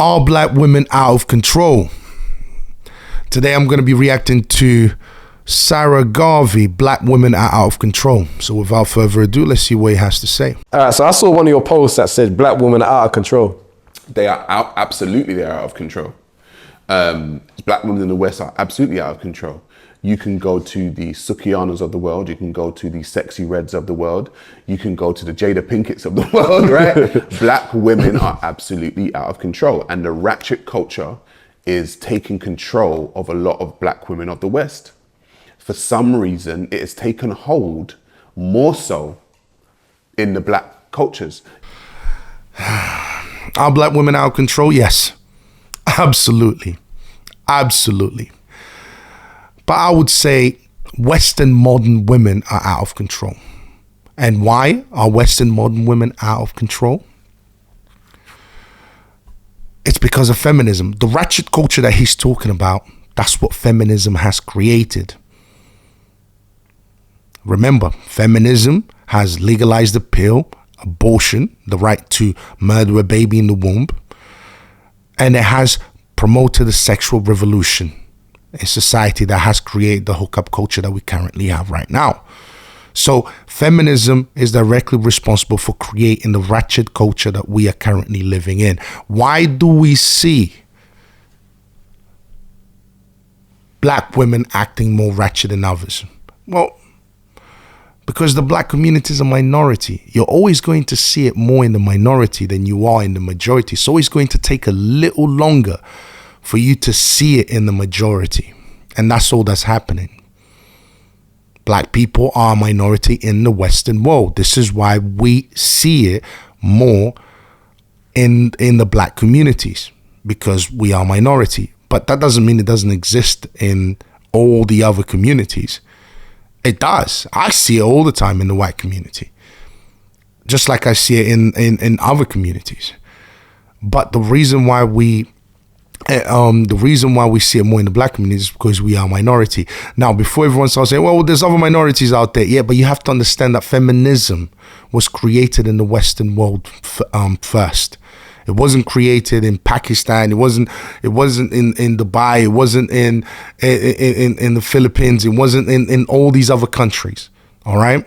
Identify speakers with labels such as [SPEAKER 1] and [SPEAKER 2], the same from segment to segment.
[SPEAKER 1] Are black women out of control? Today I'm going to be reacting to Sarah Garvey, black women are out of control. So without further ado, let's see what he has to say.
[SPEAKER 2] All right, so I saw one of your posts that said black women are out of control.
[SPEAKER 3] They are out, absolutely they are out of control. Black women in the West are absolutely out of control. You can go to the Sukianas of the world, you can go to the Sexy Reds of the world, you can go to the Jada Pinkett's of the world, right? Black women are absolutely out of control. And the ratchet culture is taking control of a lot of black women of the West. For some reason, it has taken hold more so in the black cultures.
[SPEAKER 1] Are black women out of control? Yes, absolutely, absolutely. But I would say Western modern women are out of control. And why are Western modern women out of control? It's because of feminism. The ratchet culture that he's talking about, that's what feminism has created. Remember, feminism has legalized the pill, abortion, the right to murder a baby in the womb, and it has promoted a sexual revolution, a society that has created the hookup culture that we currently have right now. So feminism is directly responsible for creating the ratchet culture that we are currently living in. Why do we see black women acting more ratchet than others? Well, because the black community is a minority. You're always going to see it more in the minority than you are in the majority. It's always going to take a little longer for you to see it in the majority. And that's all that's happening. Black people are a minority in the Western world. This is why we see it more in the black communities, because we are a minority. But that doesn't mean it doesn't exist in all the other communities. It does. I see it all the time in the white community, just like I see it in other communities. But the reason why we see it more in the black community is because we are a minority. Now, before everyone starts saying, well, there's other minorities out there. Yeah, but you have to understand that feminism was created in the Western world first. It wasn't created in Pakistan. It wasn't in Dubai. It wasn't in the Philippines. It wasn't in all these other countries. All right.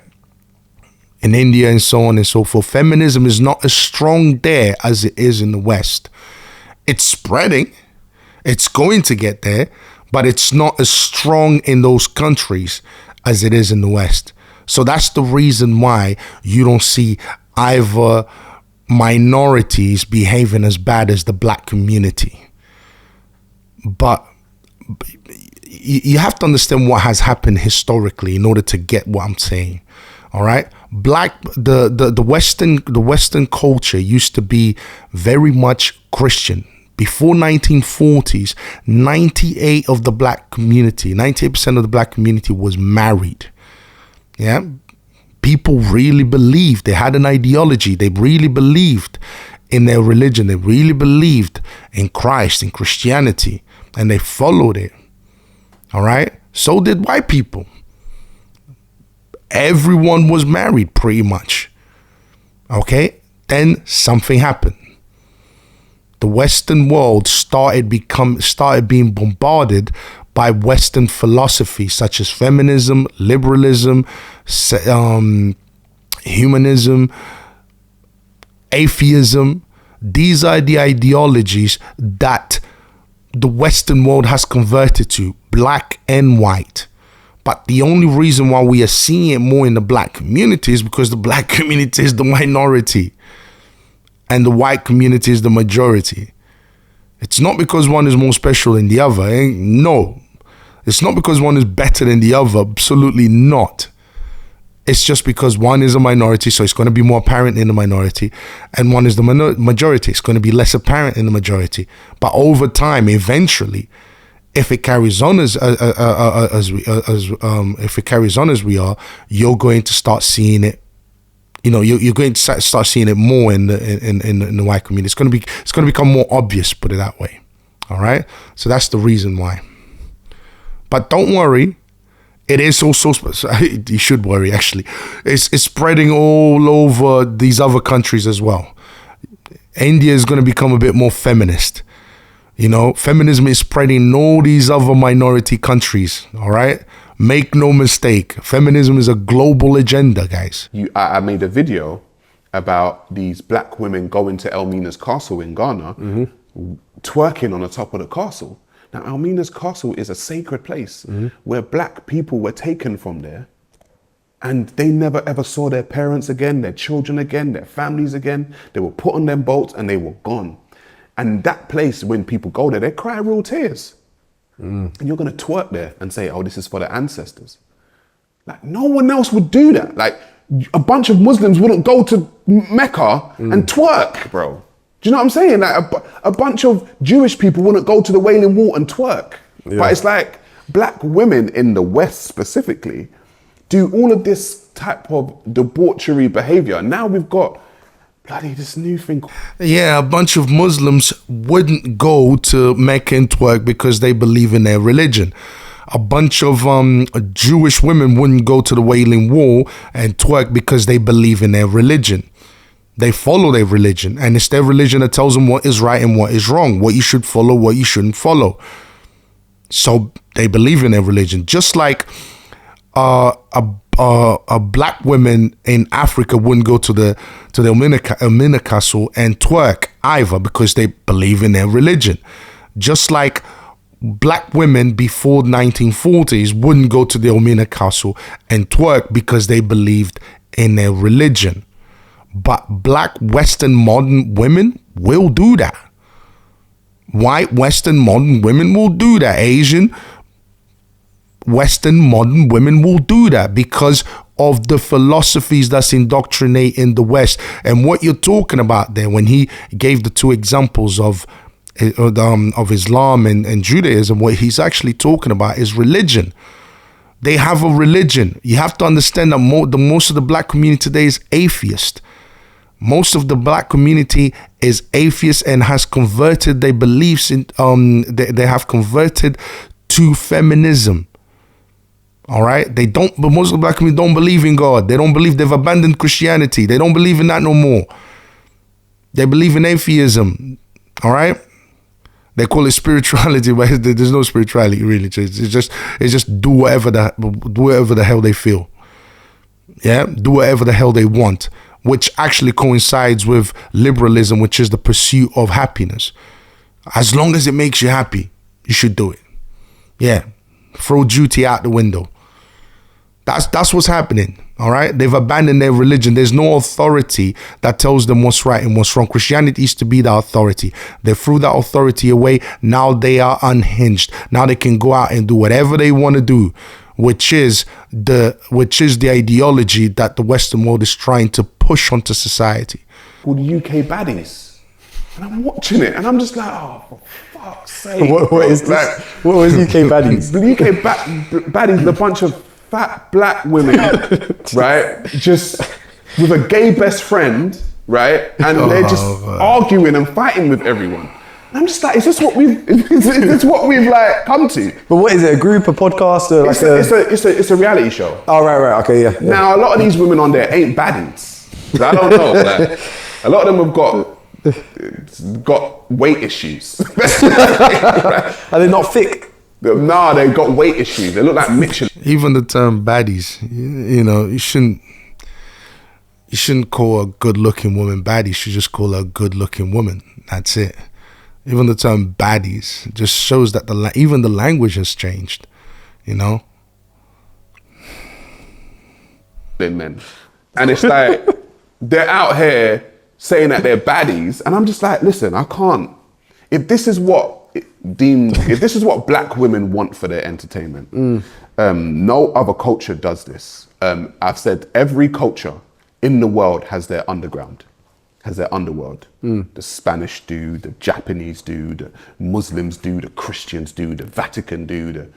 [SPEAKER 1] In India and so on and so forth. Feminism is not as strong there as it is in the West. It's spreading. It's going to get there, but it's not as strong in those countries as it is in the West. So that's the reason why you don't see either minorities behaving as bad as the black community. But you have to understand what has happened historically in order to get what I'm saying. All right. The Western culture used to be very much Christian. Before 1940s, 98% of the black community was married. Yeah. People really believed, they had an ideology, they really believed in their religion, they really believed in Christ, in Christianity, and they followed it. All right. So did white people. Everyone was married pretty much. Okay. Then something happened. The Western world started being bombarded by Western philosophy such as feminism, liberalism, humanism, atheism. These are the ideologies that the Western world has converted to, black and white. But the only reason why we are seeing it more in the black community is because the black community is the minority and the white community is the majority. It's not because one is more special than the other. No. It's not because one is better than the other. Absolutely not. It's just because one is a minority, so it's going to be more apparent in the minority, and one is the majority. It's going to be less apparent in the majority. But over time, eventually, if it carries on as we are, you're going to start seeing it. You know, you're going to start seeing it more in the white community. It's going to become more obvious, put it that way. All right. So that's the reason why. But don't worry. It is also, you should worry actually. It's spreading all over these other countries as well. India is going to become a bit more feminist. You know, feminism is spreading in all these other minority countries, all right? Make no mistake, feminism is a global agenda, guys.
[SPEAKER 3] I made a video about these black women going to Elmina's castle in Ghana, twerking on the top of the castle. Now, Elmina's castle is a sacred place where black people were taken from there, and they never ever saw their parents again, their children again, their families again. They were put on them boats and they were gone. And that place, when people go there, they cry real tears. And you're gonna twerk there and say, oh, this is for the ancestors. Like, no one else would do that. Like, a bunch of Muslims wouldn't go to Mecca and twerk, bro. Do you know what I'm saying? Like, a bunch of Jewish people wouldn't go to the Wailing Wall and twerk. Yeah. But it's like, black women in the West specifically do all of this type of debauchery behavior. Now we've got bloody this new thing.
[SPEAKER 1] Yeah, a bunch of Muslims wouldn't go to Mecca and twerk because they believe in their religion. A bunch of Jewish women wouldn't go to the Wailing Wall and twerk because they believe in their religion. They follow their religion, and it's their religion that tells them what is right and what is wrong, what you should follow, what you shouldn't follow. So they believe in their religion. Just like a black woman in Africa wouldn't go to the Elmina Castle and twerk either because they believe in their religion. Just like black women before 1940s wouldn't go to the Elmina Castle and twerk because they believed in their religion. But black Western modern women will do that. White Western modern women will do that. Asian Western modern women will do that because of the philosophies that's indoctrinated in the West. And what you're talking about there, when he gave the two examples of Islam and Judaism, what he's actually talking about is religion. They have a religion. You have to understand that most of the black community today is atheist. Most of the black community is atheist and has converted their beliefs in they have converted to feminism. All right, but most of the black community don't believe in God. They don't believe, they've abandoned Christianity. They don't believe in that no more. They believe in atheism. All right, they call it spirituality, but there's no spirituality really. It's just do whatever the hell they feel. Yeah, do whatever the hell they want, which actually coincides with liberalism, which is the pursuit of happiness. As long as it makes you happy, you should do it. Yeah, throw duty out the window. That's what's happening, all right? They've abandoned their religion. There's no authority that tells them what's right and what's wrong. Christianity used to be the authority. They threw that authority away. Now they are unhinged. Now they can go out and do whatever they want to do, which is the ideology that the Western world is trying to push onto society.
[SPEAKER 3] Called UK Baddies. And I'm watching it and I'm just like, oh, for fuck's sake.
[SPEAKER 2] What is this?
[SPEAKER 3] Like,
[SPEAKER 2] what was UK Baddies?
[SPEAKER 3] The UK Baddies is a bunch of fat black women, right? Just with a gay best friend, right? And they're just arguing and fighting with everyone. And I'm just like, is this what we've like come to?
[SPEAKER 2] But what is it? A group, a podcast, or like
[SPEAKER 3] it's a reality show.
[SPEAKER 2] Oh right, okay, yeah.
[SPEAKER 3] Now a lot of these women on there ain't baddies. I don't know. Like, a lot of them have got weight issues.
[SPEAKER 2] Are they not thick?
[SPEAKER 3] Nah, they got weight issues. They look like Michelin.
[SPEAKER 1] Even the term baddies, you know, you shouldn't call a good-looking woman baddie. You should just call her a good-looking woman. That's it. Even the term baddies just shows that even the language has changed, you know?
[SPEAKER 3] Men. And it's like, they're out here saying that they're baddies. And I'm just like, listen, I can't. If this is what black women want for their entertainment, no other culture does this. I've said every culture in the world has their underground, has their underworld. The Spanish do, the Japanese do, the Muslims do, the Christians do, the Vatican do,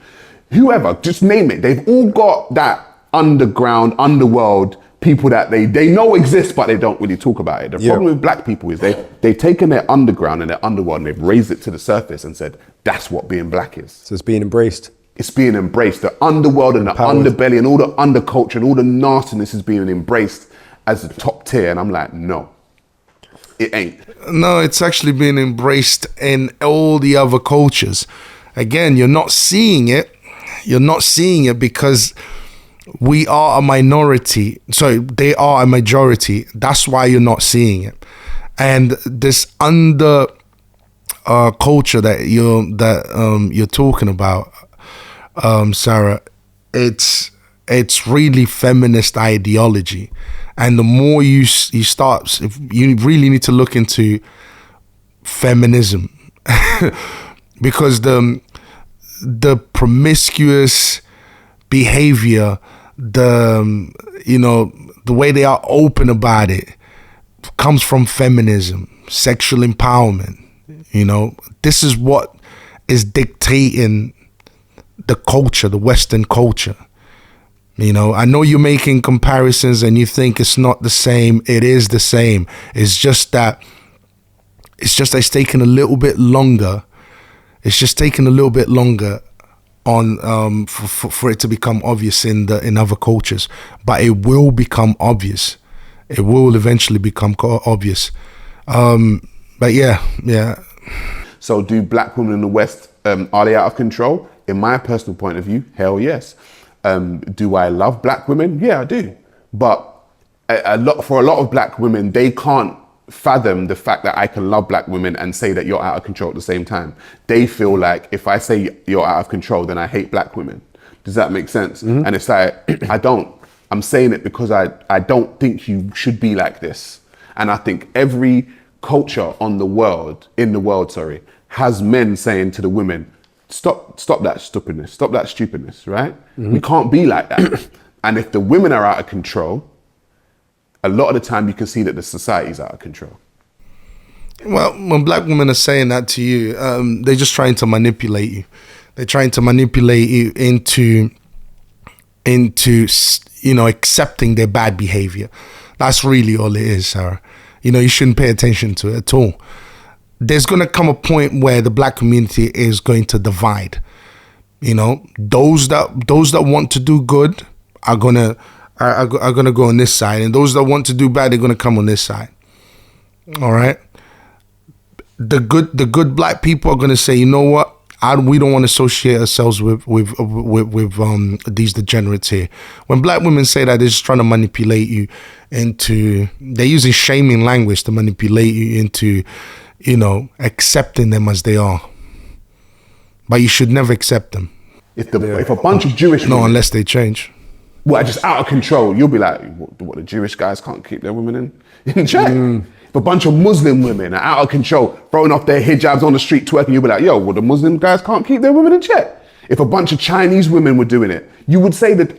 [SPEAKER 3] whoever, just name it. They've all got that underground, underworld people that they know exist, but they don't really talk about it. The problem with black people is they've taken their underground and their underworld and they've raised it to the surface and said, that's what being black is.
[SPEAKER 2] So it's being embraced.
[SPEAKER 3] It's being embraced. The underworld and the underbelly and all the underculture and all the nastiness is being embraced as the top tier. And I'm like, no. It ain't.
[SPEAKER 1] No, it's actually been embraced in all the other cultures. Again, you're not seeing it. You're not seeing it because we are a minority. So they are a majority. That's why you're not seeing it. And this under culture that you're talking about, Sarah, it's really feminist ideology. And the more you start, if you really need to look into feminism, because the promiscuous behavior, the way they are open about it, comes from feminism, sexual empowerment. This is what is dictating the culture, the Western culture. I know you're making comparisons and you think it's not the same. It is the same. It's just that it's taken a little bit longer. It's just taken a little bit longer on for it to become obvious in other cultures. But it will become obvious. It will eventually become obvious. But yeah.
[SPEAKER 3] So do black women in the West, are they out of control? In my personal point of view, hell yes. Do I love black women? Yeah, I do. But for a lot of black women, they can't fathom the fact that I can love black women and say that you're out of control at the same time. They feel like if I say you're out of control, then I hate black women. Does that make sense? Mm-hmm. And it's like, I don't. I'm saying it because I don't think you should be like this. And I think every culture in the world, has men saying to the women, stop that stupidness, stop that stupidness, right? Mm-hmm. We can't be like that. And if the women are out of control, a lot of the time you can see that the society's out of control.
[SPEAKER 1] Well, when black women are saying that to you, they're just trying to manipulate you. They're trying to manipulate you into accepting their bad behavior. That's really all it is, Sarah. You shouldn't pay attention to it at all. There's going to come a point where the black community is going to divide. Those that want to do good are gonna go on this side, and those that want to do bad, they're gonna come on this side. All right. The good black people are gonna say, you know what? We don't want to associate ourselves with these degenerates here. When black women say that, they're just trying to manipulate you they're using shaming language to manipulate you into, accepting them as they are. But you should never accept them.
[SPEAKER 3] If a bunch of Jewish women,
[SPEAKER 1] unless they change.
[SPEAKER 3] Well, just out of control, you'll be like, what the Jewish guys can't keep their women in check. If a bunch of Muslim women are out of control, throwing off their hijabs on the street twerking, you'll be like, the Muslim guys can't keep their women in check. If a bunch of Chinese women were doing it, you would say that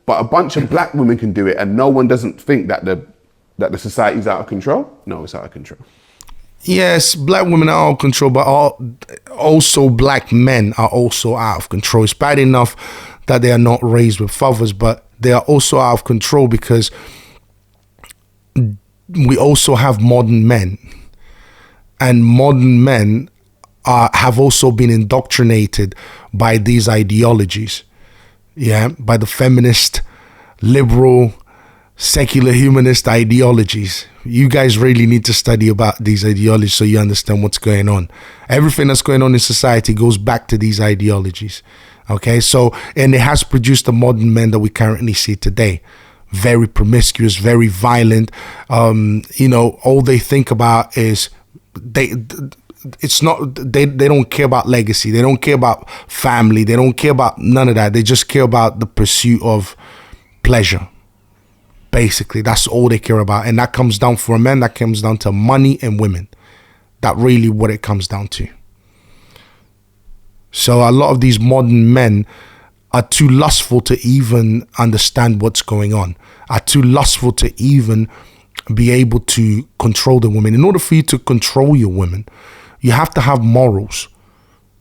[SPEAKER 3] but a bunch of black women can do it, and no one doesn't think that the society's out of control. No, it's out of control.
[SPEAKER 1] Yes, black women are out of control, but also black men are also out of control. It's bad enough that they are not raised with fathers, but they are also out of control because we also have modern men, and modern men have also been indoctrinated by these ideologies, by the feminist, liberal, secular humanist ideologies. You guys really need to study about these ideologies so you understand what's going on. Everything that's going on in society goes back to these ideologies. Okay, and it has produced the modern men that we currently see today. Very promiscuous, very violent. All they think about is they don't care about legacy. They don't care about family. They don't care about none of that. They just care about the pursuit of pleasure. Basically, that's all they care about. And that comes down for a man, that comes down to money and women. That's really what it comes down to. So a lot of these modern men are too lustful to even understand what's going on, are too lustful to even be able to control the women. In order for you to control your women, you have to have morals.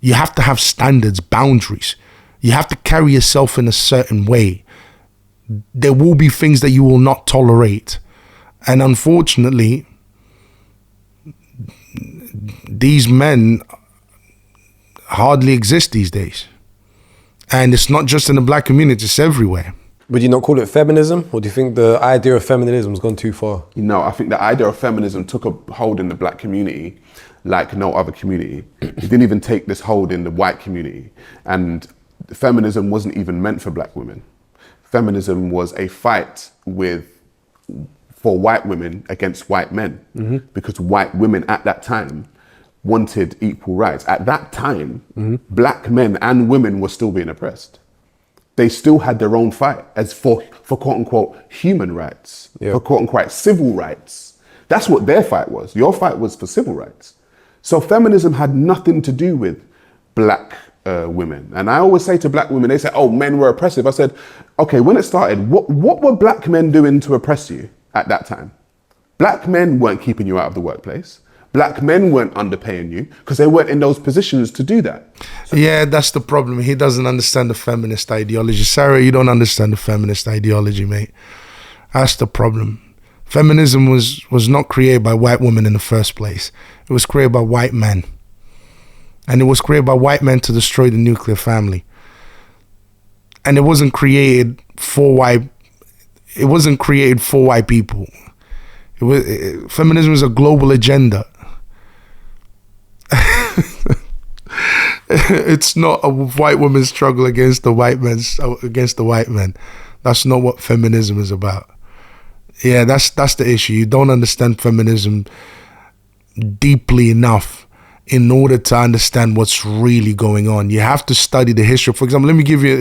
[SPEAKER 1] You have to have standards, boundaries. You have to carry yourself in a certain way. There will be things that you will not tolerate. And unfortunately, these men hardly exist these days. And it's not just in the black community, it's everywhere.
[SPEAKER 2] Would you not call it feminism? Or do you think the idea of feminism has gone too far?
[SPEAKER 3] No, I think the idea of feminism took a hold in the black community like no other community. It didn't even take this hold in the white community. And feminism wasn't even meant for black women. Feminism was a fight for white women against white men, because white women at that time wanted equal rights. At that time, black men and women were still being oppressed. They still had their own fight as for quote unquote human rights, for quote unquote civil rights. That's what their fight was. Your fight was for civil rights. So feminism had nothing to do with black women. And I always say to black women, they say, oh, men were oppressive. I said, okay, when it started, what were black men doing to oppress you at that time? Black men weren't keeping you out of the workplace. Black men weren't underpaying you because they weren't in those positions to do that.
[SPEAKER 1] Yeah, that's the problem. He doesn't understand the feminist ideology. Sarah, you don't understand the feminist ideology, mate. That's the problem. Feminism was not created by white women in the first place. It was created by white men. And it was created by white men to destroy the nuclear family. And it wasn't created for white people. Feminism is a global agenda. It's not a white woman's struggle against the white men. That's not what feminism is about. Yeah, that's the issue. You don't understand feminism deeply enough in order to understand what's really going on. You have to study the history. For example, let me give you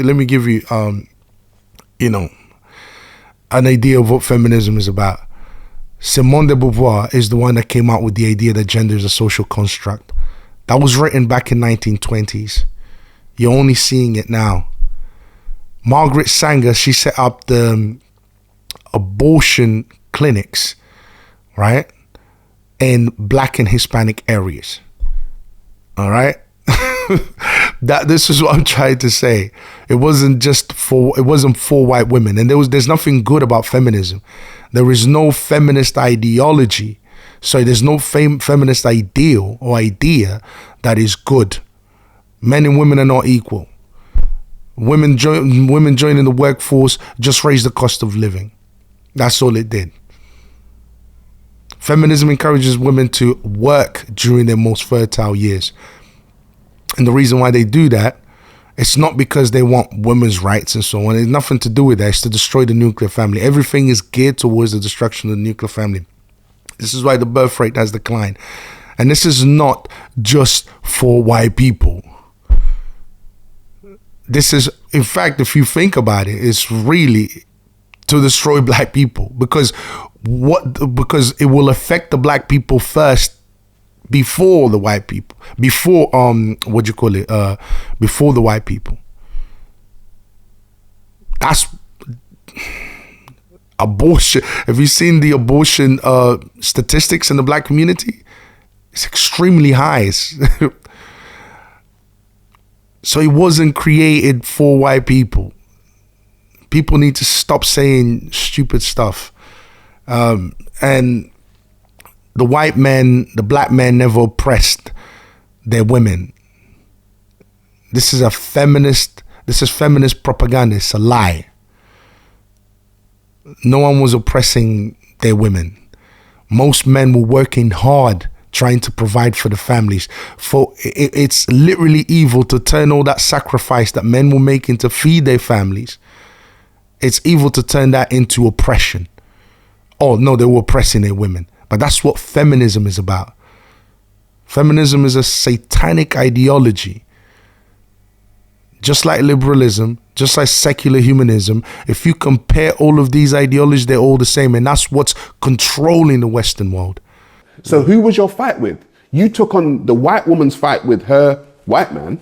[SPEAKER 1] an idea of what feminism is about. Simone de Beauvoir is the one that came out with the idea that gender is a social construct. That was written back in 1920s. You're only seeing it now. Margaret Sanger, she set up the abortion clinics, right, in black and Hispanic areas. All right? This is what I'm trying to say. It wasn't for white women. And there's nothing good about feminism. There is no feminist ideology. So there's no feminist ideal or idea that is good. Men and women are not equal. Women joining the workforce just raised the cost of living. That's all it did. Feminism encourages women to work during their most fertile years. And the reason why they do that, it's not because they want women's rights and so on. It's nothing to do with that. It's to destroy the nuclear family. Everything is geared towards the destruction of the nuclear family. This is why the birth rate has declined. And this is not just for white people. This is, in fact, if you think about it, it's really to destroy black people. Because it will affect the black people first before the white people. Before before the white people. That's abortion. Have you seen the abortion statistics in the black community? It's extremely high. So it wasn't created for white people. People need to stop saying stupid stuff. And the white men, the black men never oppressed their women. This is feminist propaganda. It's a lie. No one was oppressing their women. Most men were working hard trying to provide for the families. It's literally evil to turn all that sacrifice that men were making to feed their families. It's evil to turn that into oppression. Oh no, they were oppressing their women. But that's what feminism is about. Feminism is a satanic ideology. Just like liberalism, just like secular humanism, if you compare all of these ideologies, they're all the same. And that's what's controlling the Western world.
[SPEAKER 3] So who was your fight with? You took on the white woman's fight with her white man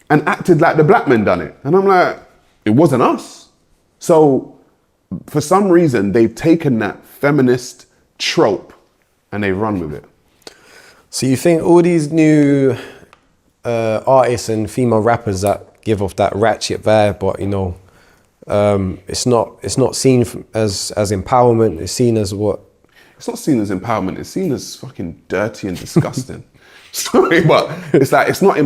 [SPEAKER 3] and acted like the black men done it. And I'm like, it wasn't us. So for some reason, they've taken that feminist trope and they run with it.
[SPEAKER 2] So you think all these new artists and female rappers that give off that ratchet vibe, but it's not seen as empowerment. It's seen as what?
[SPEAKER 3] It's not seen as empowerment. It's seen as fucking dirty and disgusting. Sorry, but it's like it's not.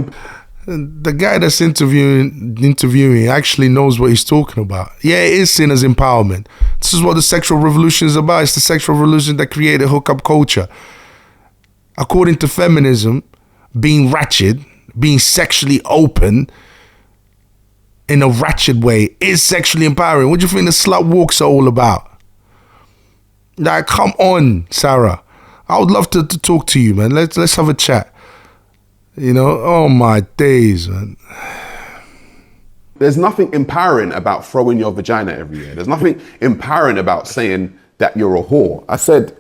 [SPEAKER 1] The guy that's interviewing actually knows what he's talking about. Yeah, it is seen as empowerment. This is what the sexual revolution is about. It's the sexual revolution that created hookup culture. According to feminism, being ratchet, being sexually open in a ratchet way is sexually empowering. What do you think the slut walks are all about? Like, come on, Sarah. I would love to talk to you, man. Let's have a chat. You know, oh my days, man.
[SPEAKER 3] There's nothing empowering about throwing your vagina every year. There's nothing empowering about saying that you're a whore. I said,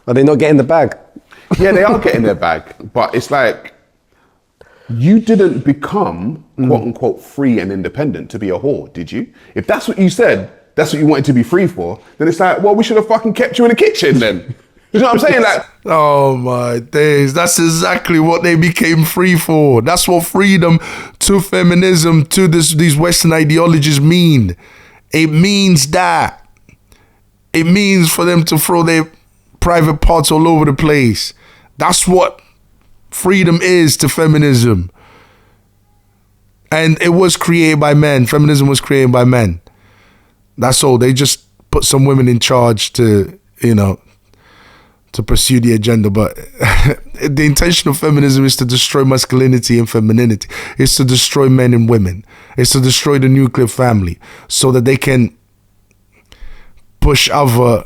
[SPEAKER 2] Are they not getting the bag?
[SPEAKER 3] yeah, they are getting their bag, but it's like, you didn't become quote unquote free and independent to be a whore, did you? If that's what you said, that's what you wanted to be free for, then it's like, well, we should have fucking kept you in the kitchen then. You know what I'm saying? Like,
[SPEAKER 1] Oh my days. That's exactly what they became free for. That's what freedom to feminism, to these Western ideologies mean. It means that. It means for them to throw their private parts all over the place. That's what freedom is to feminism. And it was created by men. Feminism was created by men. That's all. They just put some women in charge to, you know, to pursue the agenda. But the intention of feminism is to destroy masculinity and femininity. It's to destroy men and women. It's to destroy the nuclear family so that they can push other,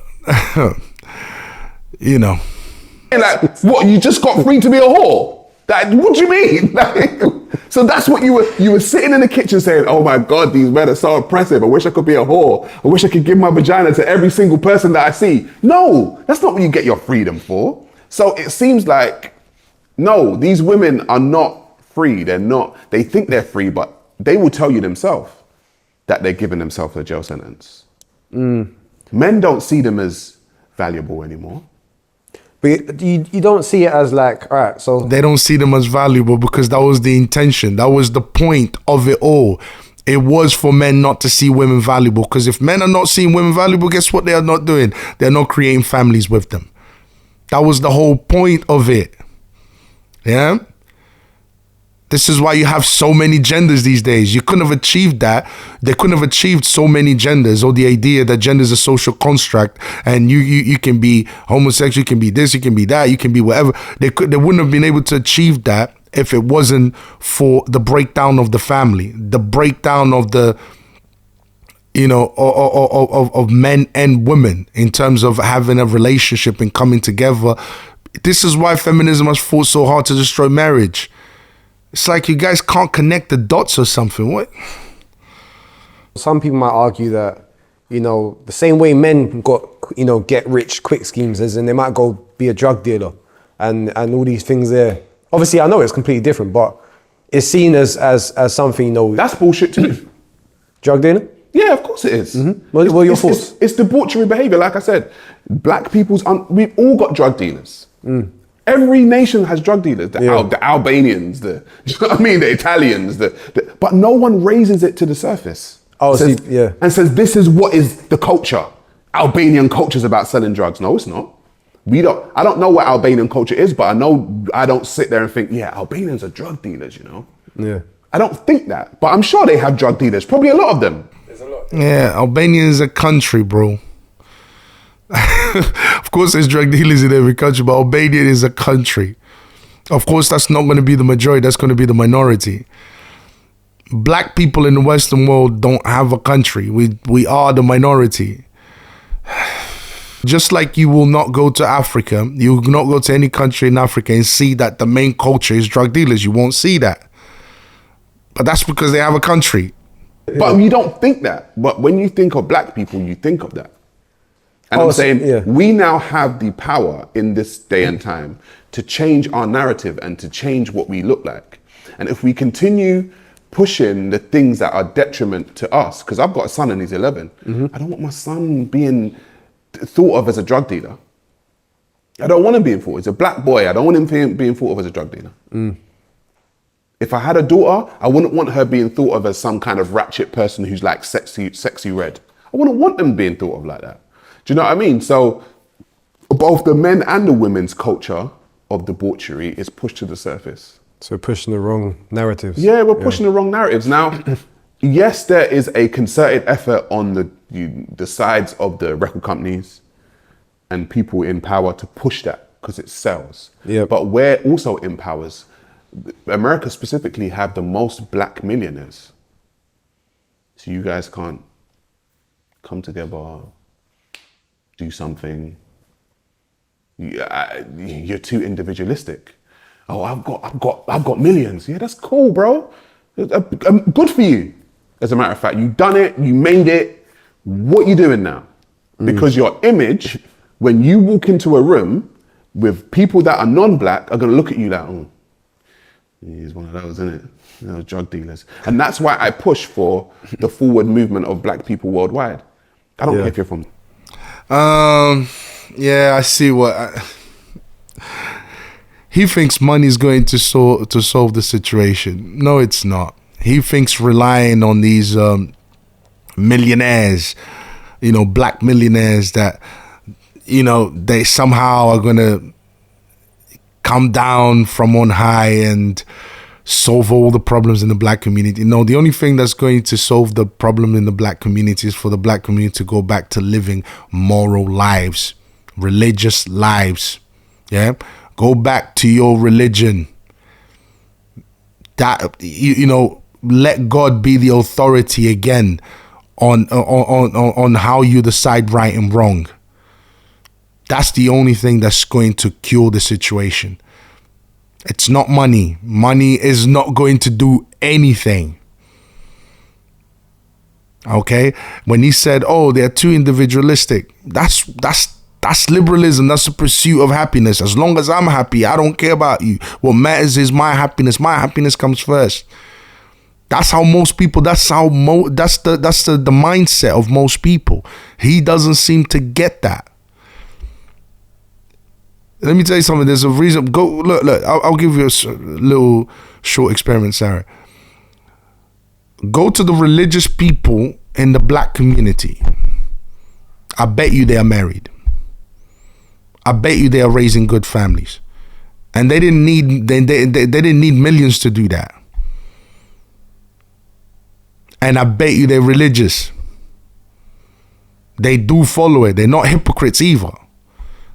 [SPEAKER 1] you know.
[SPEAKER 3] like, what, you just got free to be a whore? Like, what do you mean? Like, so that's what you were sitting in the kitchen saying, oh my God, these men are so oppressive. I wish I could be a whore. I wish I could give my vagina to every single person that I see. No, that's not what you get your freedom for. So it seems like, no, these women are not free. They think they're free, but they will tell you themselves that they're giving themselves a jail sentence. Men don't see them as valuable anymore.
[SPEAKER 2] But you don't see it as like, all right, so...
[SPEAKER 1] They don't see them as valuable because that was the intention. That was the point of it all. It was for men not to see women valuable, because if men are not seeing women valuable, guess what they are not doing? They're not creating families with them. That was the whole point of it. Yeah? This is why you have so many genders these days. You couldn't have achieved that. They couldn't have achieved so many genders, or the idea that gender is a social construct and you can be homosexual, you can be this, you can be that, you can be whatever. They wouldn't have been able to achieve that if it wasn't for the breakdown of the family, the breakdown of the, you know, of men and women in terms of having a relationship and coming together. This is why feminism has fought so hard to destroy marriage. It's like you guys can't connect the dots or something. What?
[SPEAKER 2] Some people might argue that, you know, the same way men got, you know, get rich quick schemes, as in they might go be a drug dealer and all these things there. Obviously, I know it's completely different, but it's seen as something, you know.
[SPEAKER 3] That's bullshit too.
[SPEAKER 2] Drug dealer?
[SPEAKER 3] Yeah, of course it is.
[SPEAKER 2] What are your thoughts?
[SPEAKER 3] It's debauchery behavior. Like I said, black people's, we've all got drug dealers. Every nation has drug dealers. The Albanians, you know what I mean? The Italians, but no one raises it to the surface.
[SPEAKER 2] Oh,
[SPEAKER 3] says,
[SPEAKER 2] yeah.
[SPEAKER 3] And says, this is what is the culture. Albanian culture is about selling drugs. No, it's not. I don't know what Albanian culture is, but I don't sit there and think, yeah, Albanians are drug dealers, you know?
[SPEAKER 2] Yeah.
[SPEAKER 3] I don't think that, but I'm sure they have drug dealers. Probably a lot of them.
[SPEAKER 2] There's a lot.
[SPEAKER 1] Yeah, Albania is a country, bro. Of course, there's drug dealers in every country, but Albania is a country. Of course, that's not going to be the majority. That's going to be the minority. Black people in the Western world don't have a country. We are the minority. Just like you will not go to Africa, you will not go to any country in Africa and see that the main culture is drug dealers. You won't see that. But that's because they have a country.
[SPEAKER 3] But you don't think that. But when you think of black people, you think of that. And I'm saying, we now have the power in this day and time to change our narrative and to change what we look like. And if we continue pushing the things that are detriment to us, because I've got a son and he's 11, I don't want my son being thought of as a drug dealer. I don't want him being thought. He's a black boy. I don't want him being thought of as a drug dealer. If I had a daughter, I wouldn't want her being thought of as some kind of ratchet person who's like sexy red. I wouldn't want them being thought of like that. Do you know what I mean? So both the men and the women's culture of debauchery is pushed to the surface.
[SPEAKER 2] So pushing the wrong narratives.
[SPEAKER 3] Yeah, we're pushing the wrong narratives. Now, yes, there is a concerted effort on the sides of the record companies and people in power to push that because it sells.
[SPEAKER 2] Yeah.
[SPEAKER 3] But where also in powers, America specifically have the most black millionaires. So you guys can't come together, do something. You're too individualistic. Oh, I've got millions. Yeah, that's cool, bro. Good for you. As a matter of fact, you done it. You made it. What you doing now? Because your image, when you walk into a room with people that are non-black, are gonna look at you like, oh, he's one of those, isn't it? Those drug dealers. And that's why I push for the forward movement of black people worldwide. I don't care if you're from.
[SPEAKER 1] Yeah, I see what. He thinks money is going to solve the situation. No, it's not. He thinks relying on these millionaires, black millionaires that, they somehow are going to come down from on high and solve all the problems in the black community. No, the only thing that's going to solve the problem in the black community is for the black community to go back to living moral lives, religious lives. Yeah. Go back to your religion. That let God be the authority again on how you decide right and wrong. That's the only thing that's going to cure the situation. It's not money. Money is not going to do anything. Okay? When he said, "Oh, they're too individualistic," that's liberalism. That's the pursuit of happiness. As long as I'm happy, I don't care about you. What matters is my happiness. My happiness comes first. That's how most people. That's the mindset of most people. He doesn't seem to get that. Let me tell you something. There's a reason. Go look. I'll give you a little short experiment, Sarah. Go to the religious people in the black community. I bet you they are married. I bet you they are raising good families, and they didn't need millions to do that. And I bet you they're religious. They do follow it. They're not hypocrites either.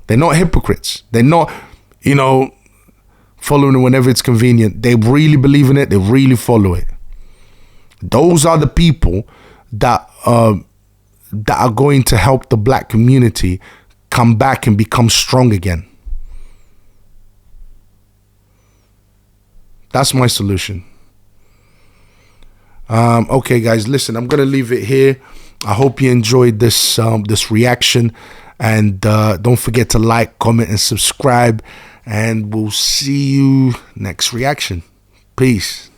[SPEAKER 1] They're not hypocrites. They're not, following it whenever it's convenient. They really believe in it. They really follow it. Those are the people that are going to help the black community come back and become strong again. That's my solution. Okay, guys, listen, I'm gonna leave it here. I hope you enjoyed this reaction, and don't forget to like, comment, and subscribe. And we'll see you next reaction. Peace.